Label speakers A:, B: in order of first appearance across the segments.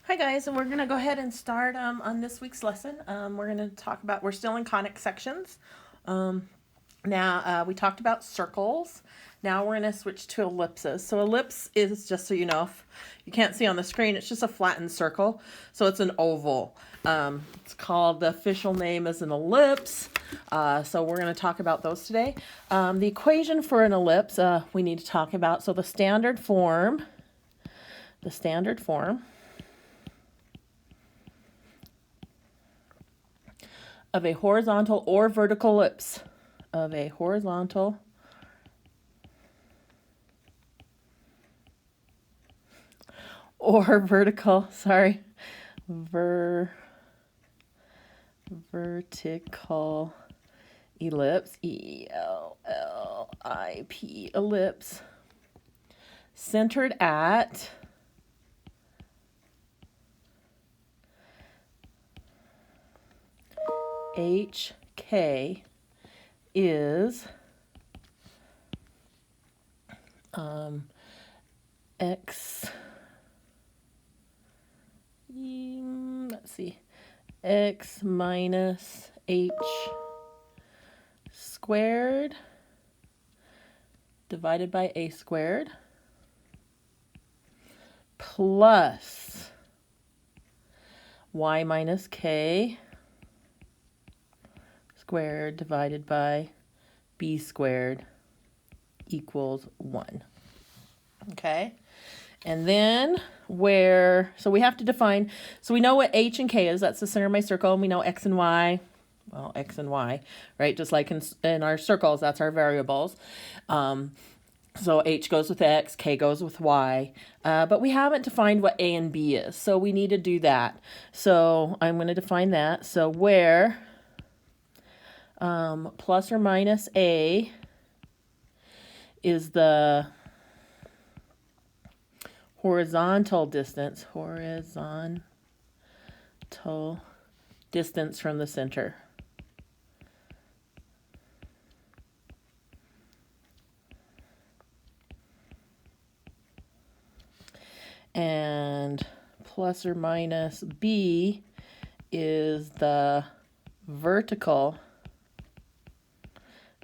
A: Hi guys, and we're going to go ahead and start on this week's lesson. We're going to talk about, we're still in conic sections. Now we talked about circles. Now we're going to switch to ellipses. So ellipse is, just so you know, if you can't see on the screen, it's just a flattened circle. So it's an oval. It's called, the official name is an ellipse. So we're going to talk about those today. The equation for an ellipse we need to talk about. So the standard form of a horizontal or vertical ellipse, vertical ellipse, E-L-L-I-P, ellipse, centered at HK is x minus h squared divided by a squared plus y minus k squared divided by b squared equals 1. Okay? And then so we have to define, so we know what h and k is, that's the center of my circle, and we know x and y, well, x and y, right? Just like in our circles, that's our variables. So h goes with x, k goes with y, but we haven't defined what a and b is, so we need to do that. So I'm going to define that. So where plus or minus a is the horizontal distance from the center. And plus or minus b is the vertical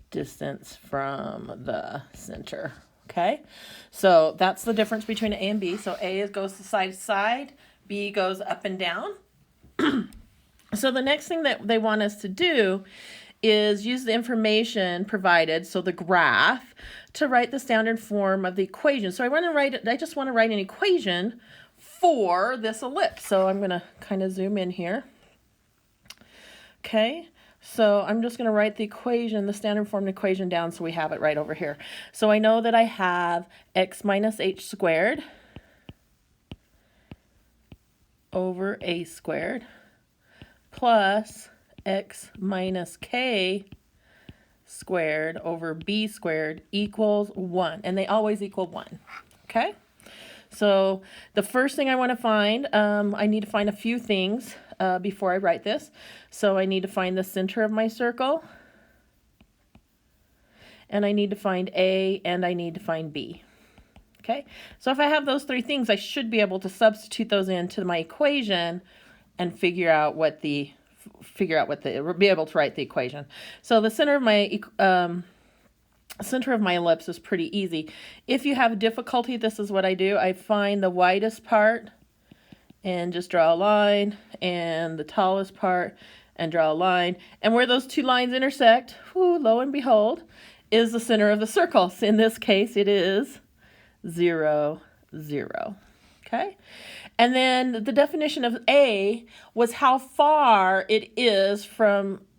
A: distance from the center. Okay, so that's the difference between A and B. So A goes to side to side, B goes up and down. So the next thing that they want us to do is use the information provided, so the graph, to write the standard form of the equation. So I just want to write an equation for this ellipse. So I'm going to kind of zoom in here. Okay. So I'm just going to write the equation, the standard form equation down so we have it right over here. So I know that I have x minus h squared over a squared plus x minus k squared over b squared equals 1. And they always equal 1. Okay? So the first thing I want to find, I need to find a few things before I write this. So I need to find the center of my circle, and I need to find A, and I need to find B. Okay, so if I have those three things, I should be able to substitute those into my equation and be able to write the equation. So the center of my ellipse is pretty easy. If you have difficulty, this is what I do. I find the widest part and just draw a line, and the tallest part and draw a line. And where those two lines intersect, lo and behold, is the center of the circle. So in this case, it is 0, 0. Okay? And then the definition of A was how far it is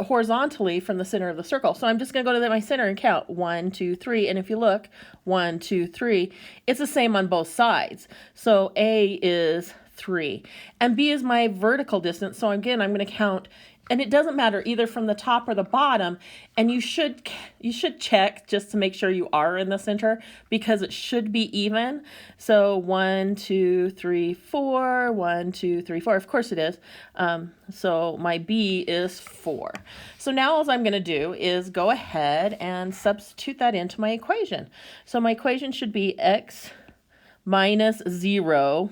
A: horizontally from the center of the circle. So I'm just going to go to my center and count 1, 2, 3. And if you look, 1, 2, 3, it's the same on both sides. So A is 3. And B is my vertical distance. So again, I'm going to count, and it doesn't matter either from the top or the bottom. And you should check just to make sure you are in the center, because it should be even. So 1, 2, 3, 4, 1, 2, 3, 4. Of course it is. So my B is 4. So now all I'm going to do is go ahead and substitute that into my equation. So my equation should be x minus 0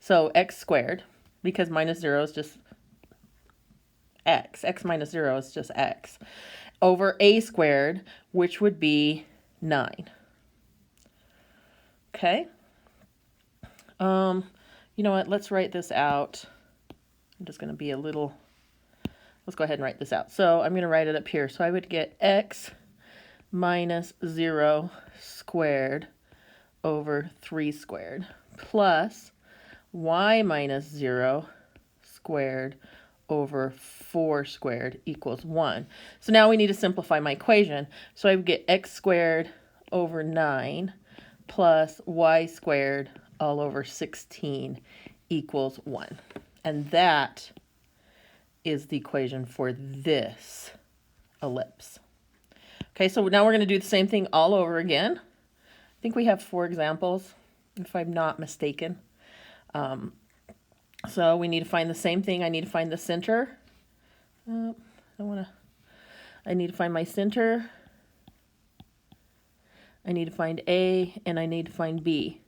A: So x squared, because minus 0 is just x. X minus 0 is just x. Over a squared, which would be 9. Okay. You know what? Let's write this out. I'm just going to be a little... Let's go ahead and write this out. So I'm going to write it up here. So I would get x minus 0 squared over 3 squared plus y minus 0 squared over 4 squared equals 1. So now we need to simplify my equation. So I would get x squared over 9 plus y squared all over 16 equals 1. And that is the equation for this ellipse. Okay, so now we're going to do the same thing all over again. I think we have 4 examples, if I'm not mistaken. So we need to find the same thing. I need to find the center. I need to find my center. I need to find A, and I need to find B.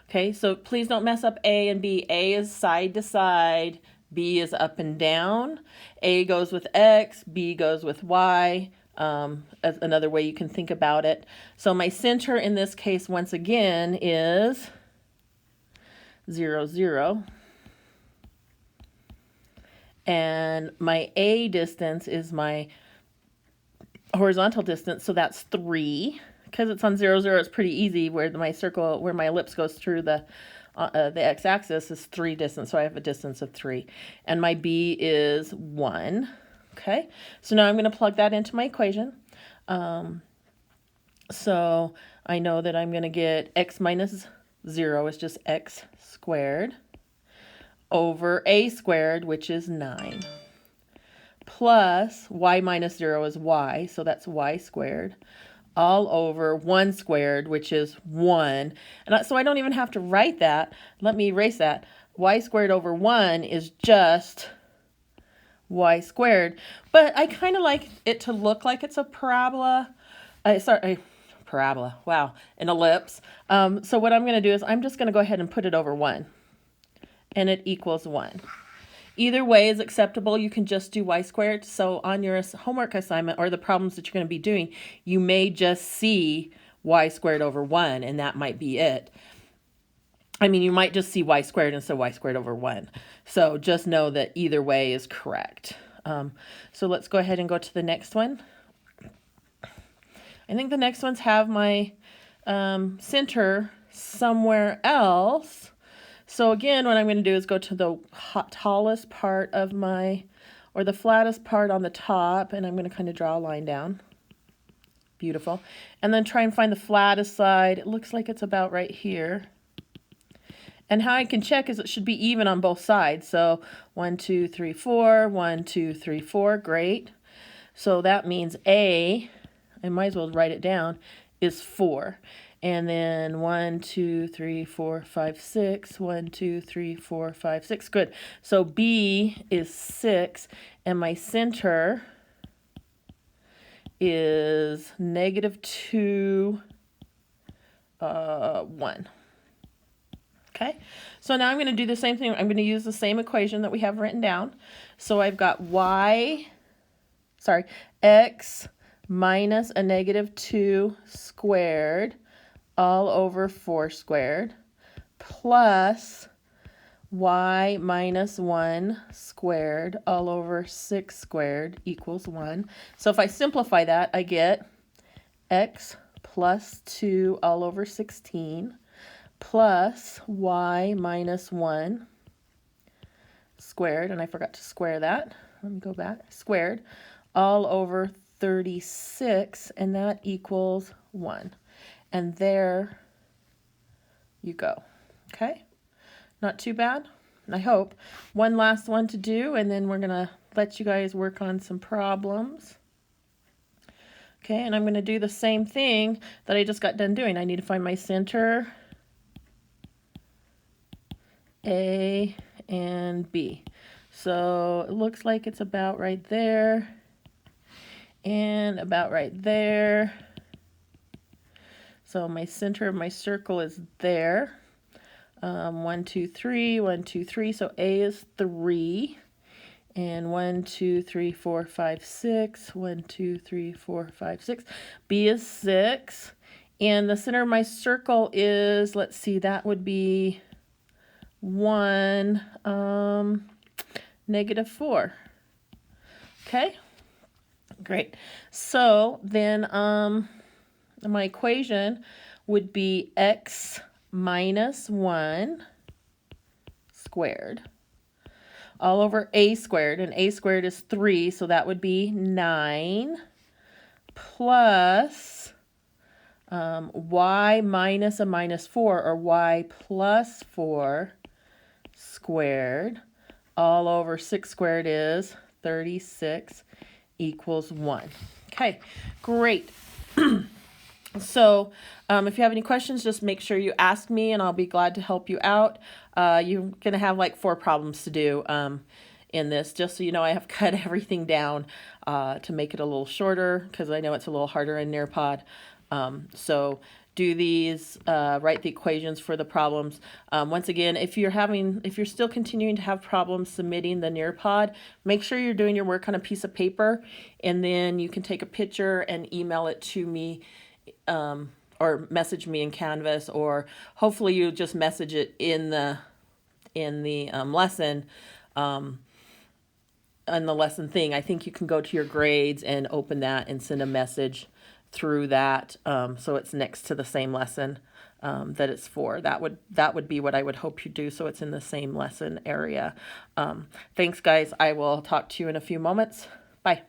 A: Okay, so please don't mess up A and B. A is side to side. B is up and down. A goes with X, B goes with Y. As another way you can think about it. So my center in this case, once again, is 0, 0. And my A distance is my horizontal distance, so that's 3. Because it's on 0, 0, it's pretty easy. Where my circle, where my ellipse goes through the x-axis is 3 distance, so I have a distance of 3. And my B is 1. Okay, so now I'm going to plug that into my equation. So I know that I'm going to get x minus 0 is just x squared over a squared, which is 9, plus y minus 0 is y, so that's y squared, all over 1 squared, which is 1. And so I don't even have to write that. Let me erase that. Y squared over 1 is just y squared. But I kind of like it to look like it's a parabola. Parabola. Wow, an ellipse. So what I'm going to do is I'm just going to go ahead and put it over 1. And it equals 1. Either way is acceptable. You can just do y squared. So on your homework assignment or the problems that you're going to be doing, you may just see y squared over 1, and that might be it. I mean, you might just see y squared instead of y squared over 1. So just know that either way is correct. So let's go ahead and go to the next one. I think the next ones have my center somewhere else. So again, what I'm going to do is go to the tallest part of my, or the flattest part on the top, and I'm going to kind of draw a line down. Beautiful. And then try and find the flattest side. It looks like it's about right here. And how I can check is it should be even on both sides. So 1, 2, 3, 4, 1, 2, 3, 4. Great. So that means A, I might as well write it down, is 4. And then 1, 2, 3, 4, 5, 6. 1, 2, 3, 4, 5, 6. Good. So B is 6, and my center is -2, 1. Okay. So now I'm going to do the same thing. I'm going to use the same equation that we have written down. So I've got x minus a -2 squared all over 4 squared plus y minus 1 squared all over 6 squared equals 1. So if I simplify that, I get x plus 2 all over 16 plus y minus 1 squared, and I forgot to square that. Let me go back. Squared all over 36, and that equals 1. And there you go. Okay? Not too bad, I hope. One last one to do, and then we're going to let you guys work on some problems. Okay, and I'm going to do the same thing that I just got done doing. I need to find my center, A and B. So it looks like it's about right there and about right there. So my center of my circle is there. 1, 2, 3, 1, 2, 3. So A is 3. And 1, 2, 3, 4, 5, 6. 1, 2, 3, 4, 5, 6. B is 6. And the center of my circle is, let's see, that would be 1, negative 4. Okay, great. So then my equation would be x minus 1 squared all over a squared, and a squared is 3, so that would be 9 plus y minus a minus 4, or y plus 4 squared, all over 6 squared is 36 equals 1. Okay, great. So if you have any questions, just make sure you ask me and I'll be glad to help you out. You're going to have like 4 problems to do in this, just so you know. I have cut everything down to make it a little shorter because I know it's a little harder in Nearpod. So do these, write the equations for the problems. Once again, if you're still continuing to have problems submitting the Nearpod, make sure you're doing your work on a piece of paper, and then you can take a picture and email it to me, or message me in Canvas, or hopefully you just message it in the lesson, on the lesson thing. I think you can go to your grades and open that and send a message through that, so it's next to the same lesson that it's for. That would be what I would hope you do, so it's in the same lesson area. Thanks, guys. I will talk to you in a few moments. Bye.